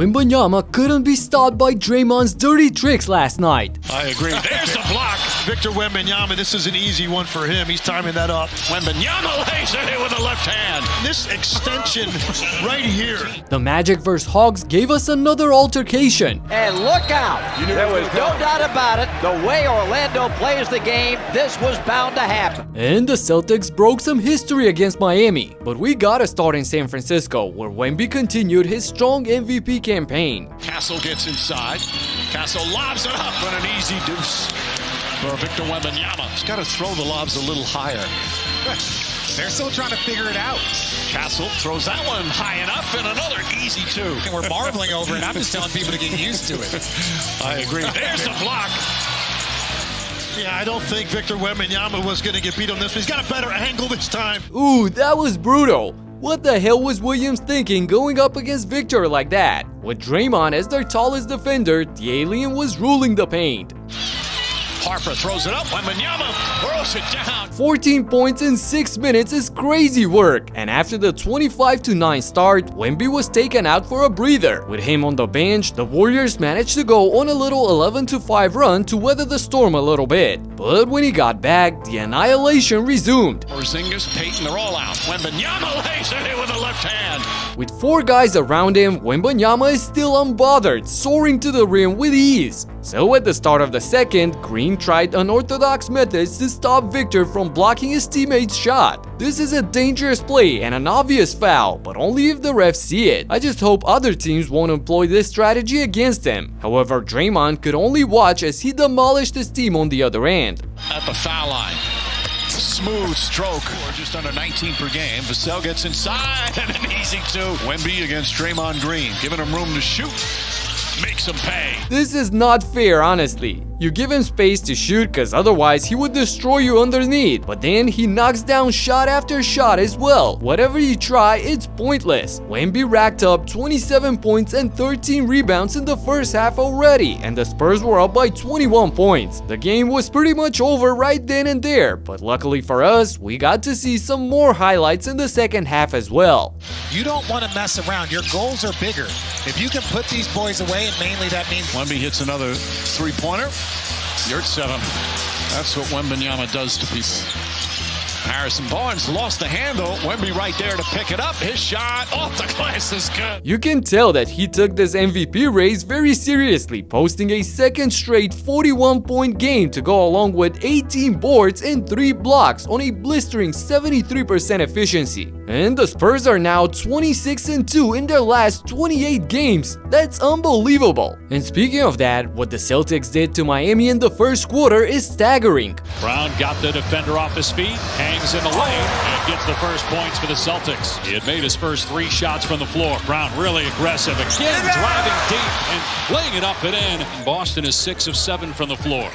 Wembanyama couldn't be stopped by Draymond's dirty tricks last night. I agree. There's the block. Victor Wembanyama, this is an easy one for him. He's timing that up. Wembanyama lays it in with the left hand. This extension right here. The Magic vs. Hawks gave us another altercation. And look out! There was no doubt about it. The way Orlando plays the game, this was bound to happen. And the Celtics broke some history against Miami. But we gotta start in San Francisco, where Wemby continued his strong MVP campaign. Castle gets inside. Castle lobs it up and an easy deuce for Victor Wembanyama. He's got to throw the lobs a little higher. They're still trying to figure it out. Castle throws that one high enough and another easy two. And we're marveling over it. I'm just telling people to get used to it. I agree. There's the block. Yeah, I don't think Victor Wembanyama was going to get beat on this one. He's got a better angle this time. Ooh, that was brutal. What the hell was Williams thinking going up against Victor like that? With Draymond as their tallest defender, the alien was ruling the paint. Harper throws it up. Wembanyama throws it down. 14 points in 6 minutes is crazy work. And after the 25-9 start, Wemby was taken out for a breather. With him on the bench, the Warriors managed to go on a little 11-5 run to weather the storm a little bit. But when he got back, the annihilation resumed. Porzingis, Payton, they're all out. Wembanyama lays it in with the left hand. With 4 guys around him, Wembanyama is still unbothered, soaring to the rim with ease. So at the start of the second, Green tried unorthodox methods to stop Victor from blocking his teammate's shot. This is a dangerous play and an obvious foul, but only if the refs see it. I just hope other teams won't employ this strategy against him. However, Draymond could only watch as he demolished his team on the other end. At the foul line. Smooth stroke. Just under 19 per game. Vassell gets inside and an easy two. Wemby against Draymond Green, giving him room to shoot. Makes him pay. This is not fair, honestly. You give him space to shoot cause otherwise he would destroy you underneath. But then he knocks down shot after shot as well. Whatever you try, it's pointless. Wemby racked up 27 points and 13 rebounds in the first half already, and the Spurs were up by 21 points. The game was pretty much over right then and there, but luckily for us, we got to see some more highlights in the second half as well. You don't want to mess around. Your goals are bigger. If you can put these boys away, and mainly that means Wemby hits another three-pointer. You're at 7. That's what Wembanyama does to people. Harrison Barnes lost the handle. Wemby right there to pick it up. His shot off the glass is good. You can tell that he took this MVP race very seriously, posting a second straight 41-point game to go along with 18 boards and 3 blocks on a blistering 73% efficiency. And the Spurs are now 26-2 in their last 28 games. That's unbelievable. And speaking of that, what the Celtics did to Miami in the first quarter is staggering. Brown got the defender off his feet, hangs in the lane, and gets the first points for the Celtics. He had made his first 3 shots from the floor. Brown really aggressive, again driving deep and laying it up and in. Boston is 6 of 7 from the floor.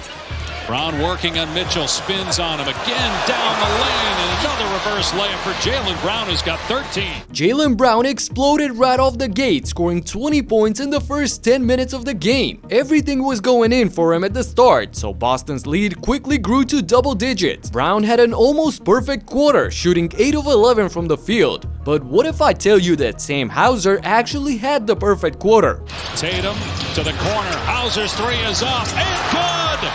Brown working on Mitchell, spins on him again down the lane, and another reverse layup for Jaylen Brown, who's got 13. Jaylen Brown exploded right off the gate, scoring 20 points in the first 10 minutes of the game. Everything was going in for him at the start, so Boston's lead quickly grew to double digits. Brown had an almost perfect quarter, shooting 8 of 11 from the field. But what if I tell you that Sam Hauser actually had the perfect quarter? Tatum to the corner. Hauser's 3 is up and good!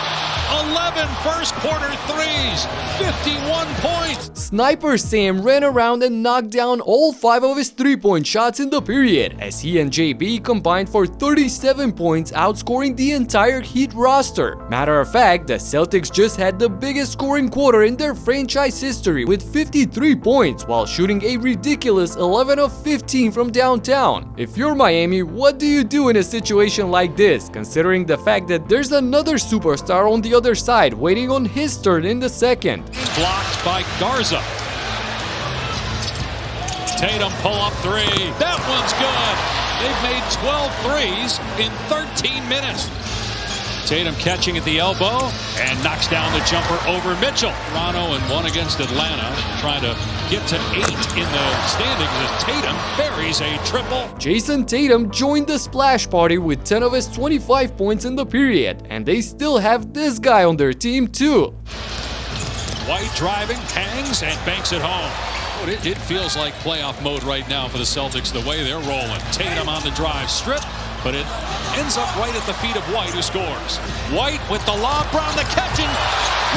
11 first quarter threes, 51 points. Sniper Sam ran around and knocked down all 5 of his 3-point shots in the period, as he and JB combined for 37 points, outscoring the entire Heat roster. Matter of fact, the Celtics just had the biggest scoring quarter in their franchise history with 53 points while shooting a ridiculous 11 of 15 from downtown. If you're Miami, what do you do in a situation like this, considering the fact that there's another superstar on the other side waiting on his turn in the second? Blocked by Garza. Tatum pull-up 3. That one's good. They've made 12 threes in 13 minutes. Tatum catching at the elbow and knocks down the jumper over Mitchell. Toronto and 1 against Atlanta, trying to get to 8 in the standings as Tatum buries a triple. Jason Tatum joined the splash party with 10 of his 25 points in the period, and they still have this guy on their team too. White driving, hangs, and banks it home. It feels like playoff mode right now for the Celtics, the way they're rolling. Tatum on the drive, strip, but it ends up right at the feet of White, who scores. White with the lob, Brown the catch and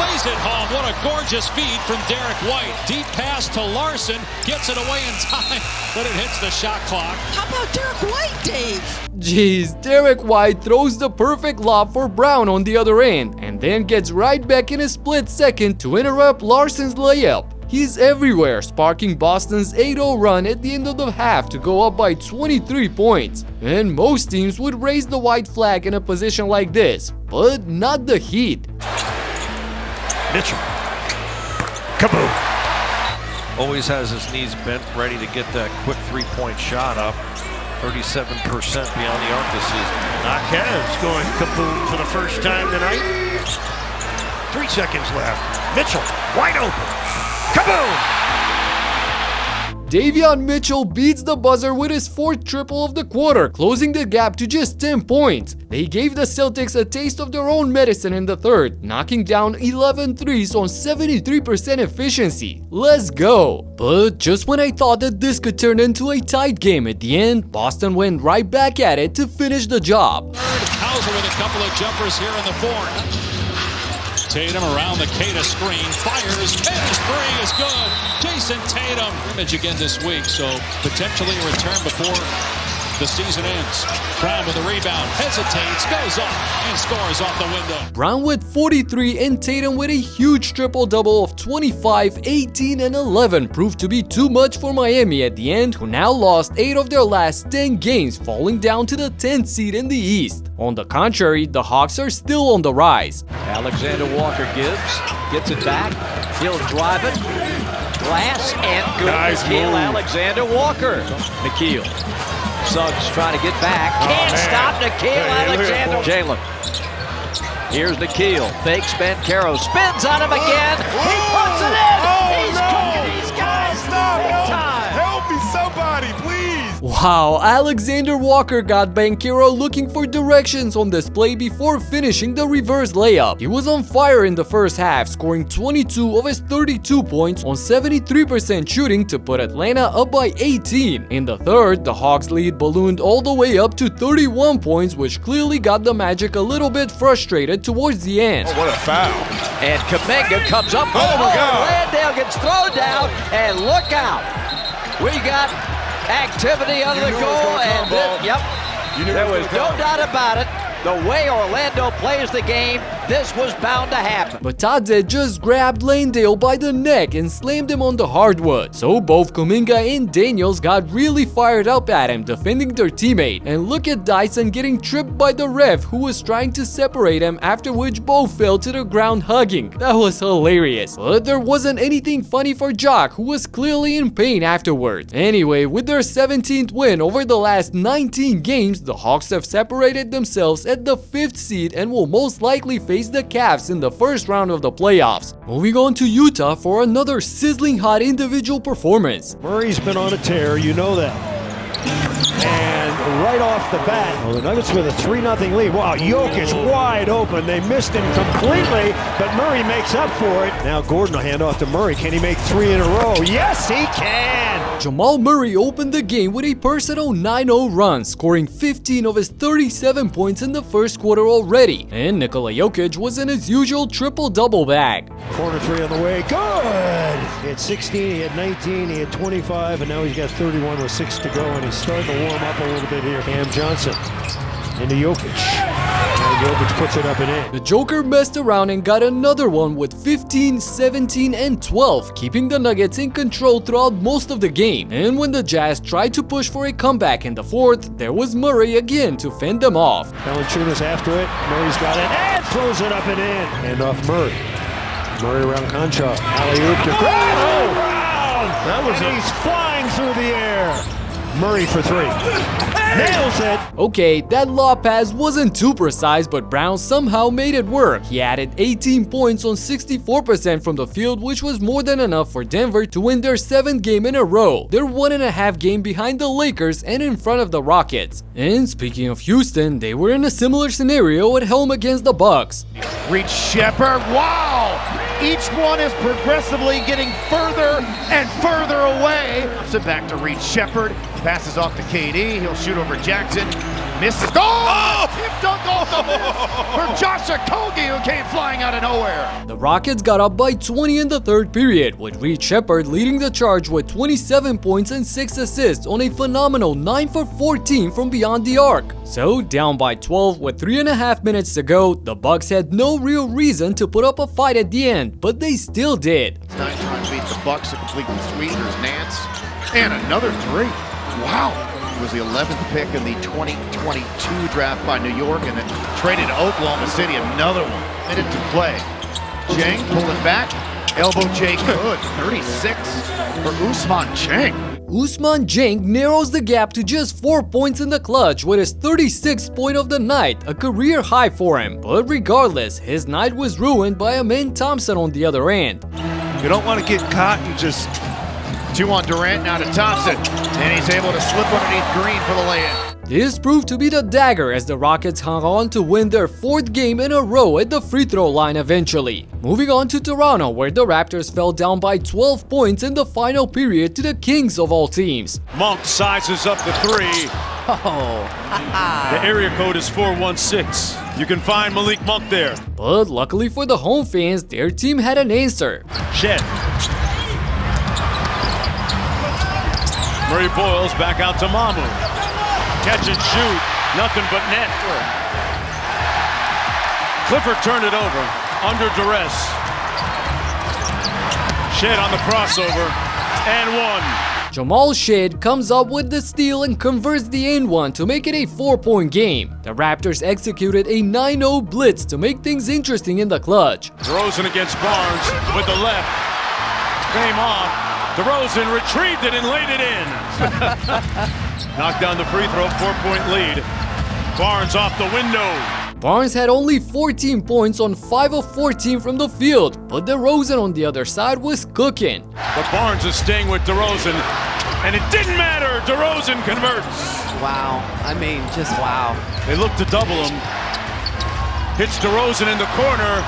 lays it home. What a gorgeous feed from Derek White. Deep pass to Larson, gets it away in time, but it hits the shot clock. How about Derek White, Dave? Jeez, Derek White throws the perfect lob for Brown on the other end, and then gets right back in a split second to interrupt Larson's layup. He's everywhere, sparking Boston's 8-0 run at the end of the half to go up by 23 points. And most teams would raise the white flag in a position like this, but not the Heat. Mitchell. Kaboom. Always has his knees bent, ready to get that quick three-point shot up. 37% beyond the arc this season. Marquez going kaboom for the first time tonight. 3 seconds left. Mitchell, wide open. Kaboom! Davion Mitchell beats the buzzer with his 4th triple of the quarter, closing the gap to just 10 points. They gave the Celtics a taste of their own medicine in the third, knocking down 11 threes on 73% efficiency. Let's go! But just when I thought that this could turn into a tight game at the end, Boston went right back at it to finish the job. Hauser with a couple of jumpers here in the fourth. Tatum around the Kata screen, fires, Kata's three is good. Jason Tatum, image again this week, so potentially a return before the season ends. Brown with a rebound, hesitates, goes up, and scores off the window. Brown with 43 and Tatum with a huge triple-double of 25, 18, and 11 proved to be too much for Miami at the end, who now lost 8 of their last 10 games, falling down to the 10th seed in the East. On the contrary, the Hawks are still on the rise. Alexander Walker gets it back. He'll drive it. Glass and good. Nice Nikhil move. Alexander Walker. Nikhil. Suggs trying to get back. Can't stop Nikhil Alexander. Jalen. Here's Nikhil. Fakes Bancaro. Spins on him again. He puts it in. He's cooking these guys big time. Help me, somebody, please! Wow, Alexander Walker got Bancaro looking for directions on display before finishing the reverse layup. He was on fire in the first half, scoring 22 of his 32 points on 73% shooting to put Atlanta up by 18. In the third, the Hawks' lead ballooned all the way up to 31 points, which clearly got the Magic a little bit frustrated towards the end. What a foul. And Kuminga comes up. Oh, my God. Landale gets thrown down. And look out. We got activity under the goal. And there was no doubt about it. The way Orlando plays the game, this was bound to happen. But Tadze just grabbed Landale by the neck and slammed him on the hardwood. So both Kuminga and Daniels got really fired up at him, defending their teammate. And look at Dyson getting tripped by the ref, who was trying to separate him, after which both fell to the ground hugging. That was hilarious. But there wasn't anything funny for Jock, who was clearly in pain afterwards. Anyway, with their 17th win over the last 19 games, the Hawks have separated themselves at the 5th seed and will most likely face the Cavs in the first round of the playoffs. Moving on to Utah for another sizzling hot individual performance. Murray's been on a tear, you know that. And right off the bat, the Nuggets with a 3-0 lead. Wow, Jokic wide open. They missed him completely, but Murray makes up for it. Now Gordon will hand off to Murray. Can he make 3 in a row? Yes, he can! Jamal Murray opened the game with a personal 9-0 run, scoring 15 of his 37 points in the first quarter already. And Nikola Jokic was in his usual triple-double bag. Corner 3 on the way. Good! He had 16, he had 19, he had 25, and now he's got 31 with 6 to go, and he's starting to warm up a little bit here. Cam Johnson into Jokic. And Jokic puts it up and in. The Joker messed around and got another one with 15, 17, and 12, keeping the Nuggets in control throughout most of the game. And when the Jazz tried to push for a comeback in the fourth, there was Murray again to fend them off. Valanciunas after it. Murray's got it and throws it up and in. Hand off Murray. Murray around Concha. Alley-oop to Brown. That was he's flying through the air. Murray for 3. Nails it! Okay, that lob pass wasn't too precise, but Brown somehow made it work. He added 18 points on 64% from the field, which was more than enough for Denver to win their 7th game in a row. They're 1.5 game behind the Lakers and in front of the Rockets. And speaking of Houston, they were in a similar scenario at home against the Bucks. Reach Shepard. Wow! each one is progressively getting further and further away. Sit back to Reed Shepherd, passes off to KD, he'll shoot over Jackson, misses. Oh! Tip dunk off the miss for Josh Okogie, who came flying out of nowhere. The Rockets got up by 20 in the third period, with Reed Shepherd leading the charge with 27 points and 6 assists on a phenomenal 9 for 14 from beyond the arc. So, down by 12 with 3.5 minutes to go, the Bucks had no real reason to put up a fight at the end, but they still did. It's time to beat the Bucks to complete the sweep. There's Nance, and another three. Wow. He was the 11th pick in the 2022 draft by New York, and then traded to Oklahoma City. Another one. Minute to play. Chang pulling back. Elbow J good. 36 for Ousmane Chang. Ousmane Dieng narrows the gap to just 4 points in the clutch with his 36th point of the night, a career high for him. But regardless, his night was ruined by Amen Thompson on the other end. You don't want to get caught, you just... 2 on Durant, now to Thompson, and he's able to slip underneath Green for the lay-in. This proved to be the dagger as the Rockets hung on to win their 4th game in a row at the free throw line eventually. Moving on to Toronto, where the Raptors fell down by 12 points in the final period to the Kings of all teams. Monk sizes up the three. Oh, The area code is 416. You can find Malik Monk there. But luckily for the home fans, their team had an answer. Shed. Murray Boyles back out to Mamu. Catch and shoot. Nothing but net. Clifford turned it over. Under duress. Shed on the crossover. And one. Jamal Shead comes up with the steal and converts the N1 to make it a 4-point game. The Raptors executed a 9-0 blitz to make things interesting in the clutch. DeRozan against Barnes with the left. Came off. DeRozan retrieved it and laid it in. Knocked down the free throw, 4-point lead. Barnes off the window. Barnes had only 14 points on 5 of 14 from the field, but DeRozan on the other side was cooking. But Barnes is staying with DeRozan, and it didn't matter. DeRozan converts. wow. I mean, just wow. They look to double him. Hits DeRozan in the corner.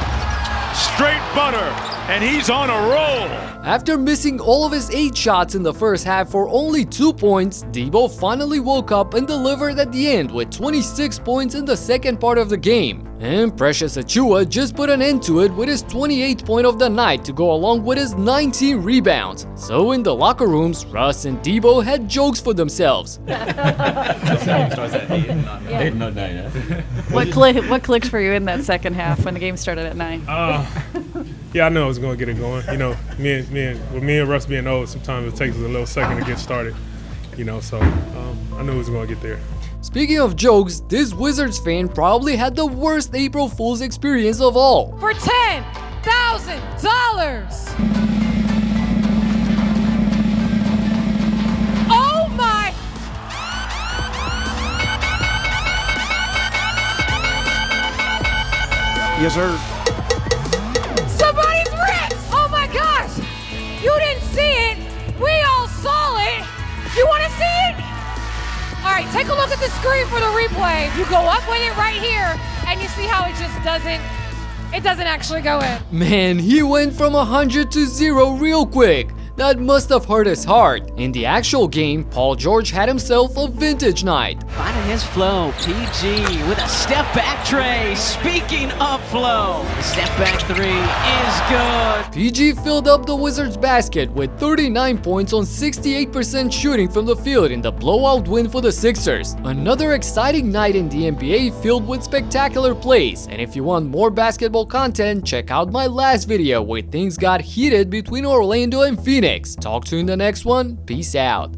Straight butter, and he's on a roll. After missing all of his 8 shots in the first half for only 2 points, Debo finally woke up and delivered at the end with 26 points in the second part of the game. And Precious Achiuwa just put an end to it with his 28th point of the night to go along with his 19 rebounds. So in the locker rooms, Russ and Debo had jokes for themselves. What clicked for you in that second half when the game started at 9? Yeah, I know I was going to get it going. You know, me and Russ being old, sometimes it takes us a little second to get started. You know, so I knew it was going to get there. Speaking of jokes, this Wizards fan probably had the worst April Fool's experience of all. For $10,000! Oh my! Yes, sir. Somebody's ripped! Oh my gosh! You didn't see it! We all saw it! You want to see it? All right, take a look at the screen for the replay. You go up with it right here, and you see how it just doesn't actually go in. Man, he went from 100 to 0 real quick. That must have hurt his heart. In the actual game, Paul George had himself a vintage night. Finding his flow, PG with a step-back tray. Speaking of flow, the step-back three is good. PG filled up the Wizards' basket with 39 points on 68% shooting from the field in the blowout win for the Sixers. Another exciting night in the NBA filled with spectacular plays. And if you want more basketball content, check out my last video where things got heated between Orlando and Phoenix. Talk to you in the next one. Peace out.